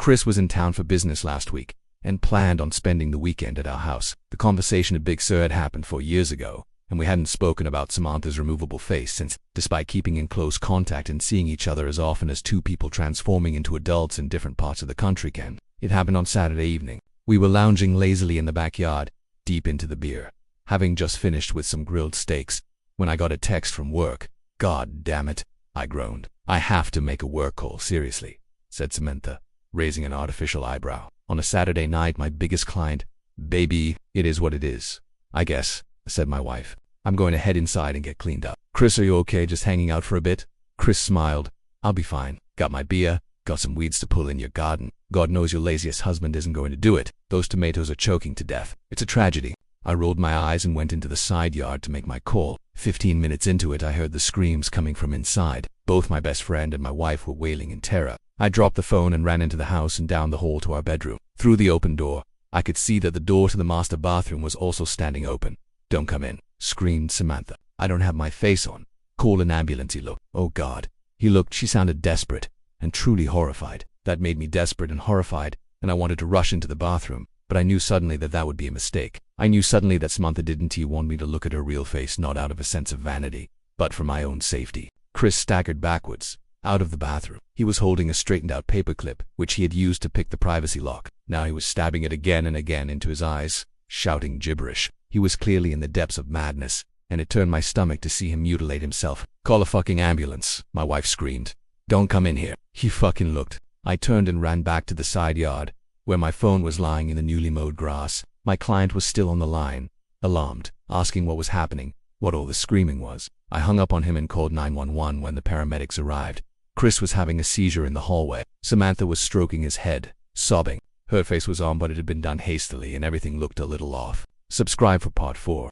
Chris was in town for business last week and planned on spending the weekend at our house. The conversation at Big Sur had happened 4 years ago, and we hadn't spoken about Samantha's removable face since, despite keeping in close contact and seeing each other as often as two people transforming into adults in different parts of the country can. It happened on Saturday evening. We were lounging lazily in the backyard, deep into the beer, having just finished with some grilled steaks, when I got a text from work. "God damn it," I groaned. "I have to make a work call, seriously," said Samantha, raising an artificial eyebrow. "On a Saturday night, my biggest client. Baby, it is what it is, I guess," said my wife. "I'm going to head inside and get cleaned up." "Chris, are you okay just hanging out for a bit?" Chris smiled. "I'll be fine. Got my beer, got some weeds to pull in your garden. God knows your laziest husband isn't going to do it. Those tomatoes are choking to death. It's a tragedy." I rolled my eyes and went into the side yard to make my call. 15 minutes into it, I heard the screams coming from inside. Both my best friend and my wife were wailing in terror. I dropped the phone and ran into the house and down the hall to our bedroom. Through the open door, I could see that the door to the master bathroom was also standing open. "Don't come in," screamed Samantha. "I don't have my face on. Call an ambulance." He looked. "Oh God." He looked. She sounded desperate and truly horrified. That made me desperate and horrified, and I wanted to rush into the bathroom, but I knew suddenly that that would be a mistake. I knew suddenly that Samantha didn't want me to look at her real face, not out of a sense of vanity, but for my own safety. Chris staggered backwards, out of the bathroom. He was holding a straightened-out paperclip, which he had used to pick the privacy lock. Now he was stabbing it again and again into his eyes, shouting gibberish. He was clearly in the depths of madness, and it turned my stomach to see him mutilate himself. "Call a fucking ambulance," my wife screamed. "Don't come in here." He fucking looked. I turned and ran back to the side yard, where my phone was lying in the newly mowed grass. My client was still on the line, alarmed, asking what was happening, what all the screaming was. I hung up on him and called 911 when the paramedics arrived. Chris was having a seizure in the hallway. Samantha was stroking his head, sobbing. Her face was on, but it had been done hastily and everything looked a little off. Subscribe for part 4.